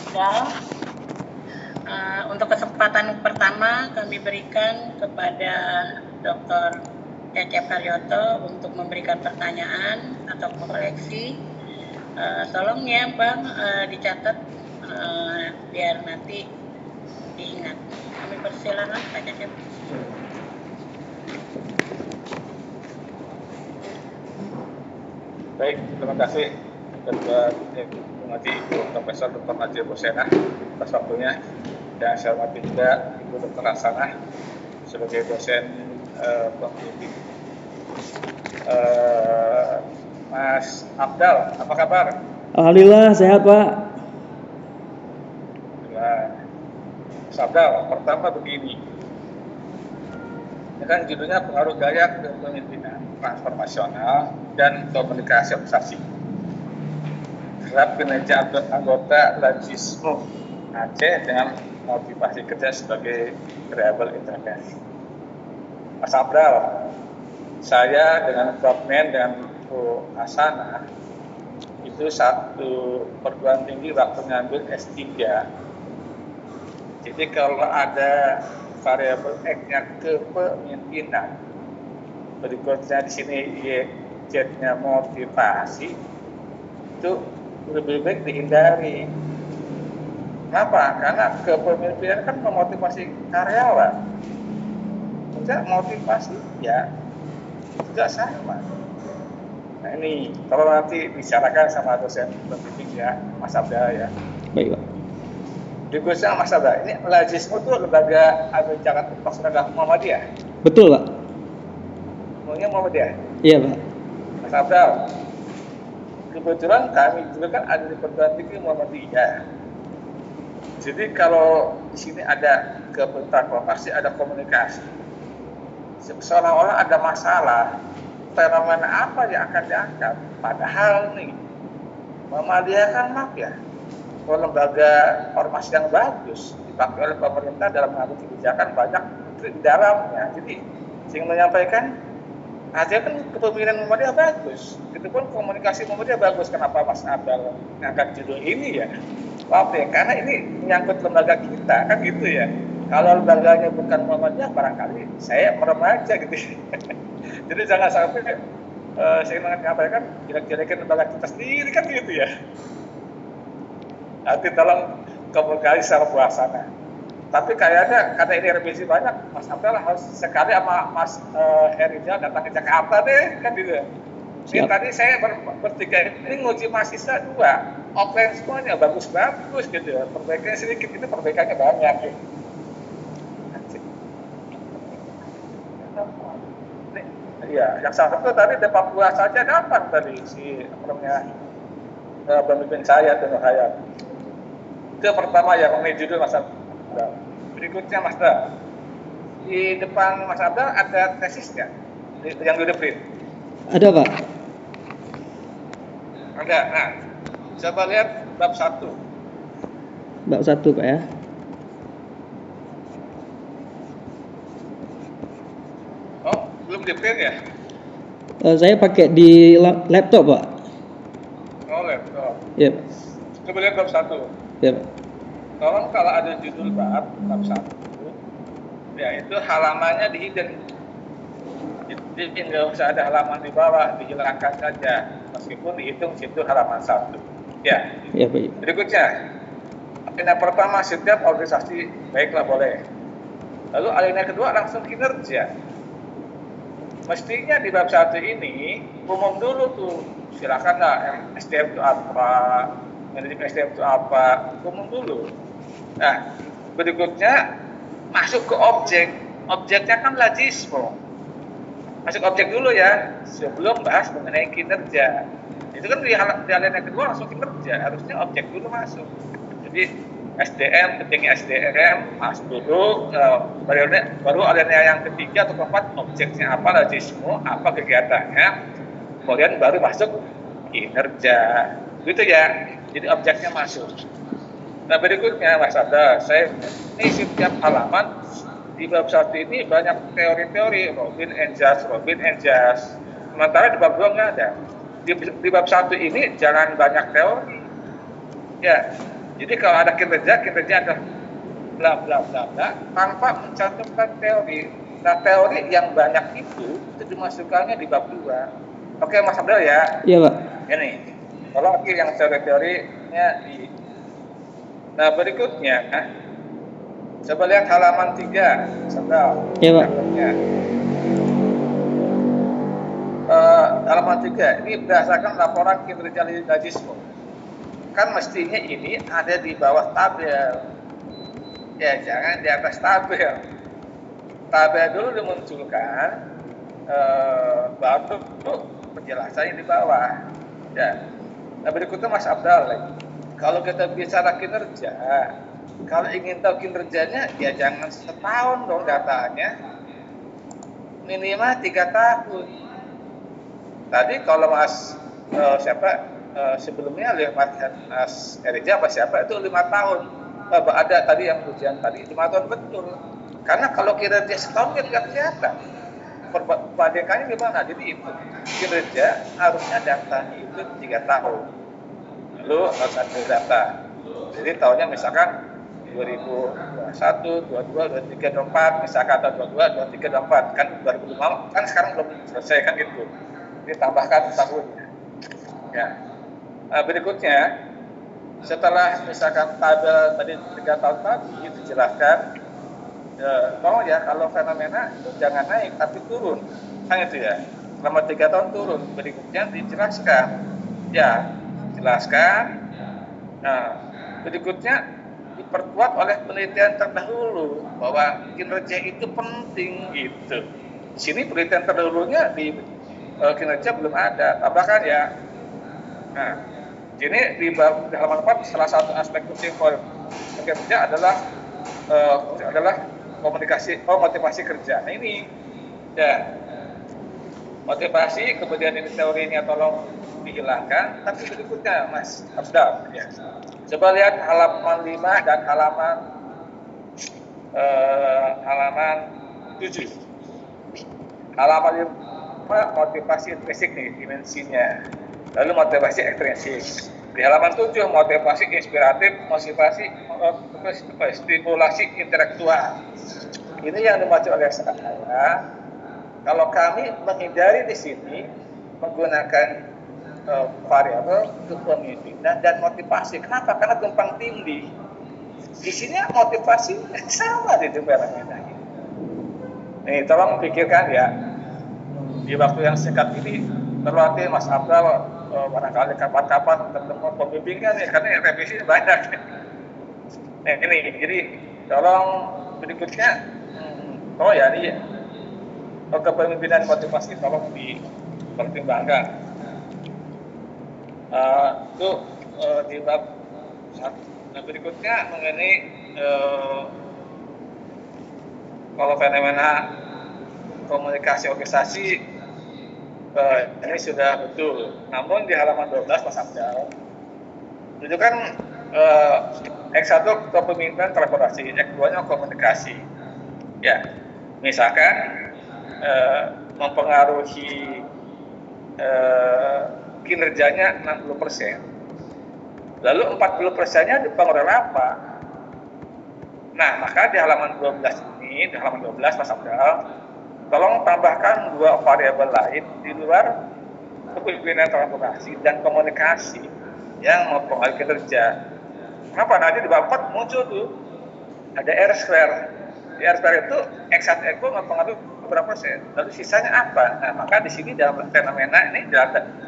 Ifdal. Untuk kesempatan pertama kami berikan kepada Dr. Cecep Haryoto untuk memberikan pertanyaan atau koreksi. Tolong ya Bang, dicatat biar nanti diingat. Kami persilakan Pak Cecep. Baik, terima kasih Ketua Pengaji Ibu Profesor Dr. Najib Husena atas waktunya, dan saya hormati juga Ibu Dr. Hasanah sebagai dosen pembimbing. Mas Abdal, apa kabar? Alhamdulillah sehat Pak. Mas Abdal, pertama begini, ini kan judulnya pengaruh gaya kepemimpinan transformasional dan komunikasi organisasi terhadap kinerja anggota Lajismo Aceh dengan motivasi kerja sebagai variable intervensi. Mas Abdal, saya dengan Prof. Men dan Bu Hasanah itu satu perguruan tinggi waktu ngambil S3. Jadi kalau ada variabel X-nya kepemimpinan, berikutnya di sini Y-nya motivasi, itu lebih baik dihindari. Kenapa? Karena kepemimpinan kan memotivasi karyawan. Tidak motivasi, ya tidak sama. Nah ini, kalau nanti bicarakan sama dosen pembimbing ya, Mas Abda ya. Baik Pak. Berikutnya Mas Abda, ini Lajismo itu lembaga ambil Jakarta Pasca Muhammadiyah. Betul Pak. Semuanya Muhammadiyah. Iya Pak. Mas Abdal, kebetulan kami juga kan ada di perguruan tinggi Muhammadiyah. Jadi kalau di sini ada kebentaan, pasti ada komunikasi. Seolah-olah ada masalah, fenomena apa yang akan diangkat. Padahal nih, Muhammadiyah kan maaf ya, lembaga ormas yang bagus, dipakai oleh pemerintah dalam mengambil kebijakan, banyak menteri di dalamnya. Jadi, sehingga menyampaikan, Aceh kan kepemimpinan Muhammadiyah bagus, itu pun komunikasi Muhammadiyah bagus. Kenapa Mas Abdal ngangkat judul ini ya? Maaf ya, karena ini menyangkut lembaga kita, kan gitu ya. Kalau lembaganya bukan Muhammadiyah, barangkali saya merem aja gitu. Jadi jangan sampai saya menyampaikan jelek-jelekin lembaga kita sendiri, kan gitu ya. Nanti tolong komunikasi secara puasana. Tapi kayaknya karena ini revisi banyak, Mas Abdal harus sekali sama Mas Herijal datang ke Jakarta deh, kan gitu. Ini tadi saya bertiga ini nguji mahasiswa 2, offline semuanya bagus-bagus gitu ya. Perbaikannya sedikit, ini perbaikannya banyak gitu. Iya, yang satu tadi di Papua saja dapat tadi si pemimpin saya Tengah Hayat. Itu pertama ya, mengenai judul Mas Abdal. Berikutnya Mas Abdal, di depan Mas Abdal ada tesis nggak yang udah print? Ada Pak. Ada. Nah, coba lihat bab 1. Bab 1 Pak ya. Oh, belum di print ya? Saya pakai di laptop Pak. Oh, laptop. Iya Pak. Coba lihat bab 1. Iya Pak. Tolong kalau ada judul bab 1, ya itu halamannya dihidden. Jadi nggak usah ada halaman di bawah, dihilangkan saja. Meskipun dihitung situ halaman 1. Ya. Iya Pak. Berikutnya, alinea pertama setiap organisasi, baiklah boleh. Lalu alinea kedua langsung kinerja. Mestinya di bab 1 ini umum dulu tuh, silakanlah SDM itu apa, manajemen SDM itu apa, umum dulu. Nah, berikutnya masuk ke objek. Objeknya kan Lajismo. Masuk objek dulu ya, sebelum bahas mengenai kinerja. Itu kan di alinea kedua langsung kinerja, harusnya objek dulu masuk. Jadi SDM, pentingnya SDM, masuk dulu, baru alinea yang ketiga atau keempat, objeknya apa, Lajismo, apa kegiatannya, kemudian baru masuk kinerja. Gitu ya, jadi objeknya masuk. Nah berikutnya Mas Abda, saya ini setiap halaman di bab 1 ini banyak teori-teori Robin and Jas. Sementara di bab 2 nggak ada. Di bab 1 ini jangan banyak teori. Ya, Jadi kalau ada kinerja adalah bla bla bla bla tanpa mencantumkan teori. Nah, teori yang banyak itu dimasukkannya di bab 2. Oke, Mas Abdul ya. Iya, Pak. Ini. Kalau lagi yang teori-teorinya di. Nah, berikutnya coba lihat halaman 3. Saudara. Iya, Pak. Halaman 3 ini berdasarkan laporan kinerja Lidajismo. Kan mestinya ini ada di bawah tabel. Ya, jangan di atas tabel. Tabel dulu dimunculkan, baru penjelasannya di bawah. Ya. Nah, berikutnya Mas Abdal lagi. Kalau kita bicara kinerja, kalau ingin tahu kinerjanya, ya jangan setahun dong datanya. Minimal 3 tahun. Tadi kalau Mas sebelumnya Mas Erija apa siapa itu 5 tahun. Ada tadi yang ujian tadi 5 tahun betul. Karena kalau kinerja setahun kan nggak kelihatan. Perbandingannya gimana? Jadi itu kinerja harusnya datanya itu 3 tahun. Lalu harus ada data. Jadi tahunnya misalkan 2021, 22, 23, 24, misalkan atau 22, 23, 24. Kan 2005 kan sekarang belum selesai kan gitu. Ditambahkan tahunnya. Ya. Berikutnya setelah misalkan tabel tadi 3 tahun tadi dijelaskan, tolong ya kalau fenomena itu jangan naik tapi turun, kan itu ya. Selama 3 tahun turun, berikutnya dijelaskan, ya jelaskan. Nah, berikutnya diperkuat oleh penelitian terdahulu bahwa kinerja itu penting gitu. Di sini penelitian terdahulunya di kinerja belum ada, tambahkan ya. Nah, ini di halaman 4 salah satu aspek penting kerja adalah motivasi kerja. Nah, ini ya motivasi, kemudian ini teorinya tolong dihilangkan. Tapi berikutnya Mas Abdal ya. Coba lihat halaman 5 dan halaman 7. Halaman 5 motivasi intrinsik nih dimensinya. Lalu motivasi ekstrinsik. Di halaman 7 motivasi inspiratif, motivasi stimulasi intelektual. Ini yang dimaksud oleh saya. Kalau kami menghindari di sini menggunakan variabel untuk pemimpinan dan motivasi. Kenapa? Karena tumpang tindih. Di sini motivasi sama di fenomena. Nih, tolong pikirkan ya. Di waktu yang singkat ini, terlatih Mas Abdal barangkali kapan-kapan ketemu pembimbingan ya, karena revisi banyak. Nah, ini jadi tolong berikutnya, ini kepemimpinan motivasi tolong dipertimbangkan. Itu di bab 1. Nah, berikutnya mengenai kalau fenomena komunikasi organisasi ini sudah betul. Namun di halaman 12 Mas Abdal itu kan X1 kepemimpinan kolaborasi, X2-nya komunikasi. Ya, misalkan mempengaruhi kinerjanya 60%. Lalu 40%-nya dipengaruhi apa? Nah, maka di halaman 12 ini, di halaman 12 Mas Abdal, tolong tambahkan 2 variabel lain di luar kepemimpinan kolaborasi dan komunikasi yang mempengaruhi kinerja. Kenapa? Nanti di bab 4 muncul tuh ada R². Di R² itu X1 itu mempengaruhi berapa persen? Lalu sisanya apa? Nah, maka di sini dalam fenomena ini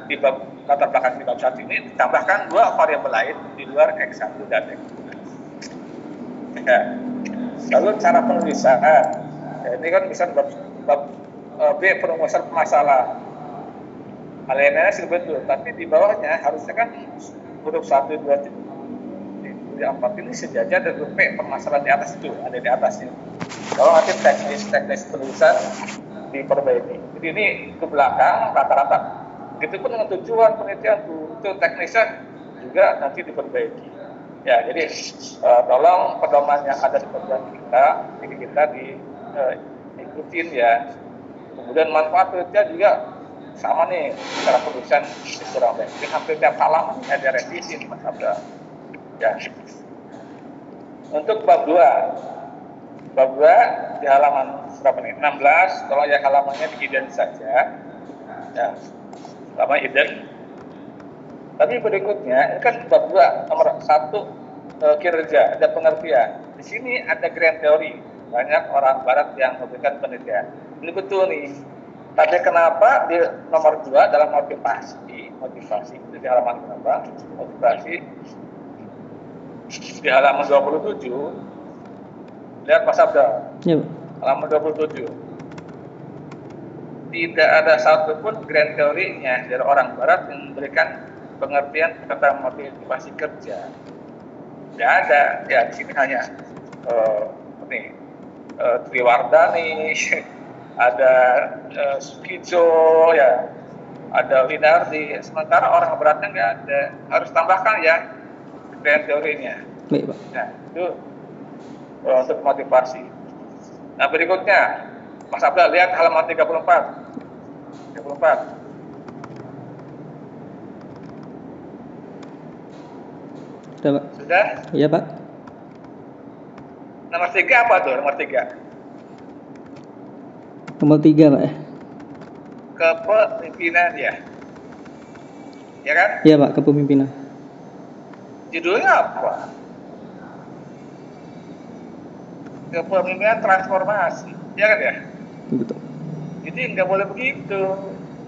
di bab latar belakang di bab 1 ini ditambahkan 2 variabel lain di luar X1 dan X2. Ya. Lalu cara penulisan. Ini kan bisa bab B perumusan masalah. Aliennya sih betul, tapi di bawahnya harusnya kan huruf 1, 2, 3, 4 ini sejajar dan huruf P permasalahan di atas itu, ada di atasnya. Kalau nanti teknis penulisan diperbaiki. Jadi ini ke belakang rata-rata. Begitu pun dengan tujuan penelitian itu teknisnya juga nanti diperbaiki. Ya, jadi tolong pedoman yang ada di pedoman kita diikutin ya. Kemudian manfaat penelitian juga sama nih, cara penulisan kurang baik. Jadi hampir tiap halaman ada revisi Mas Abdal. Ya. Untuk bab 2 di halaman berapa nih? 16, kalau ya halamannya di hidden saja. Ya, halaman hidden. Tapi berikutnya, ini kan bab 2, nomor 1, kinerja, ada pengertian. Di sini ada grand teori, banyak orang barat yang memberikan penelitian. Ini betul nih. Tapi kenapa di nomor 2 dalam motivasi itu di halaman berapa? Motivasi di halaman 27, lihat Mas Abdal. Ya, Pak. Halaman 27. Tidak ada satupun grand teorinya dari orang barat yang memberikan pengertian tentang motivasi kerja. Tidak ada. Ya, di sini hanya Triwardani, ada Skizo, ya, ada Winardi. Sementara orang beratnya nggak ada. Harus tambahkan ya grand teorinya. Baik, Pak. Nah, itu untuk motivasi. Nah, berikutnya, Mas Abdul, lihat halaman 34. Sudah, Pak. Sudah? Iya, Pak. Nomor 3 apa tuh? Nomor 3. Nomor 3, Pak. Kepemimpinan ya. Ya kan? Iya, Pak, kepemimpinan. Judulnya apa? Kepemimpinan transformasi. Ya kan ya? Betul. Jadi nggak boleh begitu.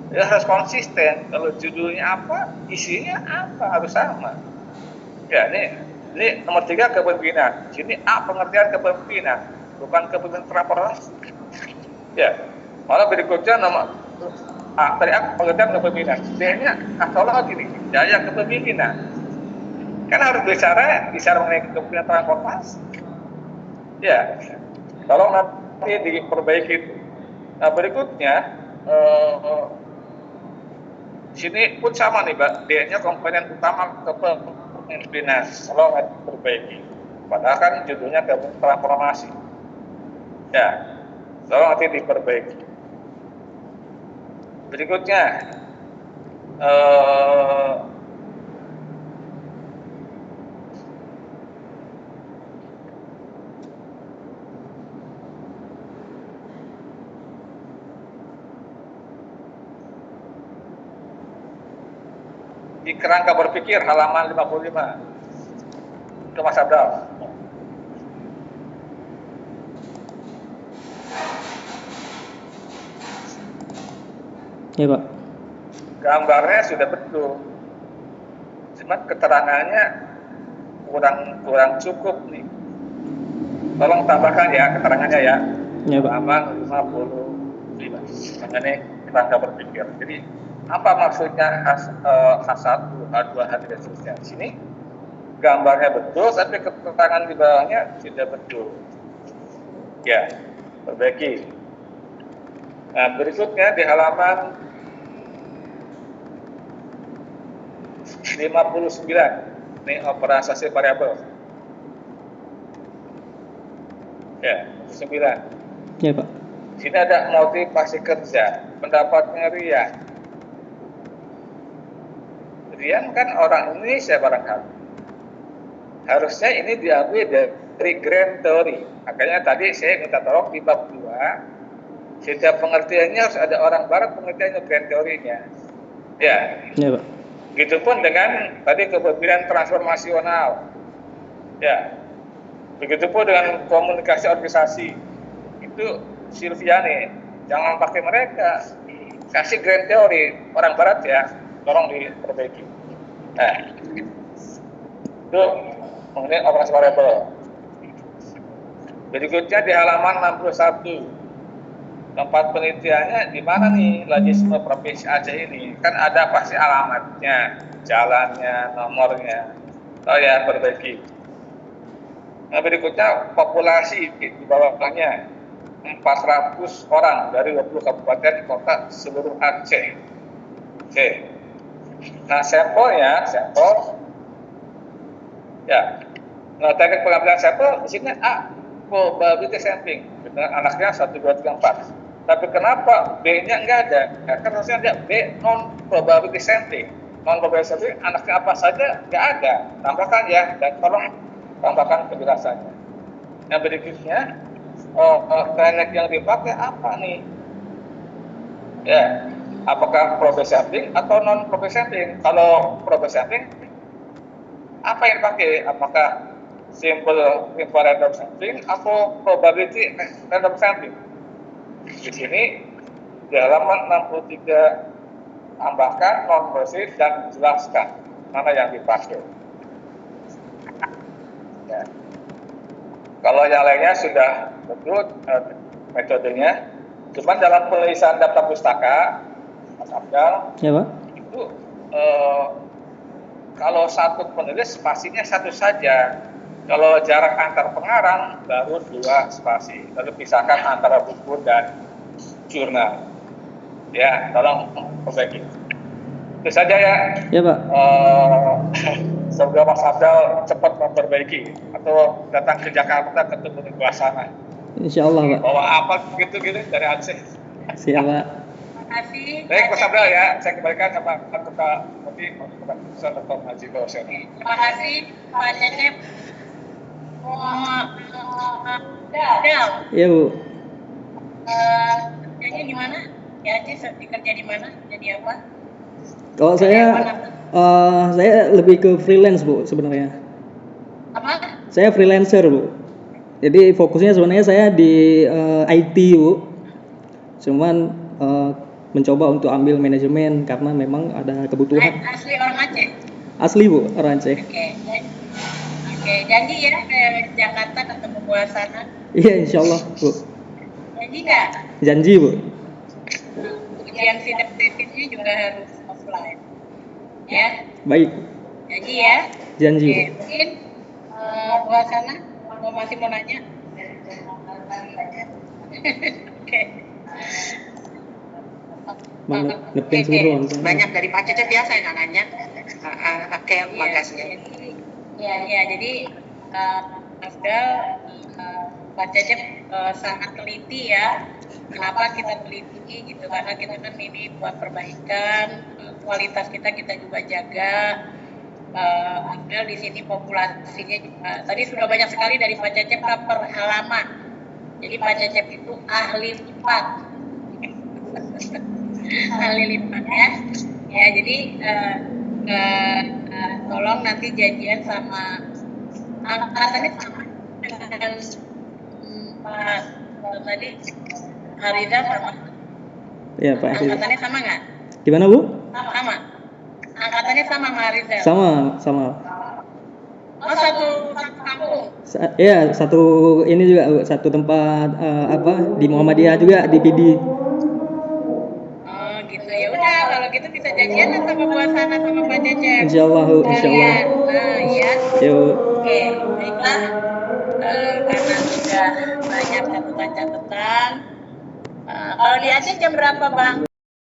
Ya harus konsisten. Kalau judulnya apa, isinya apa, harus sama. Ya, ini nomor 3 kepemimpinan. Sini A, pengertian kepemimpinan, bukan kepemimpinan transformasi. Ya, malah berikutnya nomor A, tadi A, pengertian kepemimpinan. D-nya lagi nih, daya kepemimpinan. Kan harus bicara mengenai kepemimpinan transformasi. Ya, tolong nanti diperbaiki. Nah, berikutnya sini pun sama nih, Mbak. D-nya komponen utama kepemimpinan. Tolong nanti diperbaiki. Padahal kan judulnya transformasi. Ya, tolong nanti diperbaiki. Berikutnya di kerangka berpikir halaman 55. Itu Mas Abdal. Iya, Pak. Gambarnya sudah betul, cuma keterangannya kurang cukup nih. Tolong tambahkan ya keterangannya ya. Iya, Pak. Halaman 55 mengenai kerangka berpikir. Jadi apa maksudnya H1, H2, H3 dan seterusnya. Di sini gambarnya betul, tapi keterangan di bawahnya tidak betul. Ya, perbaiki. Nah, berikutnya di halaman 59. Ini operasi variabel. Ya, 59. Iya, Pak. Sini ada motivasi kerja, pendapatnya Rian. Rian kan orang Indonesia barangkali. Harusnya ini diambil dari grand theory. Makanya tadi saya minta tolong di bab 2, setiap pengertiannya harus ada orang barat pengertiannya grand teorinya. Ya. Iya, Pak. Begitupun dengan tadi kepemimpinan transformasional. Ya. Begitupun dengan komunikasi organisasi. Itu Silviane, jangan pakai mereka. Kasih grand teori orang barat ya, tolong diperbaiki. Nah, itu mengenai operasi variabel. Berikutnya di halaman 61. Tempat penelitiannya di mana nih Lajisme Provinsi Aceh ini? Kan ada pasti alamatnya, jalannya, nomornya. Oh ya, perbaiki. Nah, berikutnya populasi di bawahnya 400 orang dari 20 kabupaten kota seluruh Aceh. Oke. Nah, sampel. Ya. Nah, teknik pengambilan sampel di sini A, probability sampling. Benar anaknya 1 2 3 4. Tapi kenapa B-nya enggak ada? Kan harusnya ada B non probability sampling. non pegawai setting anaknya apa saja nggak ada, tambahkan ya, dan tolong tambahkan penjelasannya. Yang berikutnya, teknik yang dipakai apa nih? Ya, apakah progress setting atau non progress setting? Kalau progress setting, apa yang dipakai? Apakah simple random sampling atau probability random sampling? Di sini di halaman 63 tambahkan non progressive dan jelaskan mana yang dipakai. Ya. Kalau yang lainnya sudah betul metodenya, cuman dalam penulisan daftar pustaka, Mas Abdal, Ya Pak. itu kalau satu penulis spasinya satu saja. Kalau jarak antar pengarang baru 2 spasi. Lalu pisahkan antara buku dan jurnal. Ya, tolong perbaiki. Itu saja ya. Ya Pak. Semoga Mas Abdal cepat memperbaiki atau datang ke Jakarta ketemu di sana. Insya Allah Pak. Bawa apa gitu-gitu dari Aceh. Siap Pak. Terima kasih. Baik Mas Abdal ya, saya kembalikan sama Ketua Nanti Profesor Dr. Haji Bawasir. Terima kasih Pak Cecep. Del, Ya Bu. kerjanya di mana? Ya Aceh kerja di mana? Jadi apa? Kalau saya lebih ke freelance Bu sebenarnya. Apa? Saya freelancer Bu. Jadi fokusnya sebenarnya saya di IT Bu. Cuman mencoba untuk ambil manajemen karena memang ada kebutuhan. Asli orang Aceh. Asli Bu, orang Aceh. Oke, janji ya ke Jakarta ketemu Buasana. Iya insya Allah Bu. Janji nggak? Janji Bu. Ujian sidang tesisnya juga harus offline. Ya, Baik. janji ya. Janji Oke, Bu. mungkin Buasana masih mau nanya? Oke. Mana ngepen suruh. Banyak dari Pak Cecep ya saya nanya. Oke, makasih. Iya, jadi Mas Dal, Pak Cecep sangat teliti ya. Kenapa kita teliti gitu? Karena kita kan ini buat perbaikan, kualitas kita juga jaga. Ambil di sini populasinya juga. Tadi sudah banyak sekali dari Pak Cecep per halaman. Jadi Pak Cecep itu ahli lipat. Ahli lipat ya. Ya, jadi tolong nanti janjian sama angkatannya sama dengan Pak tadi Hariza sama. Iya Pak. Angkatannya sama nggak? Gimana Bu? Sama. Angkatannya sama sama Hariza. Sama. Oh, satu kampung. Iya, satu ini juga Bu, satu tempat di Muhammadiyah juga di PD. Oh gitu, ya udah kalau gitu bisa janjian lah sama Buasana sama Pak Cecep. Insya Allah Bu, insya Allah. Nah, iya. Yuk. Oke, baiklah. Karena sudah banyak catatan-catatan. Kalau di Aceh jam berapa, Bang?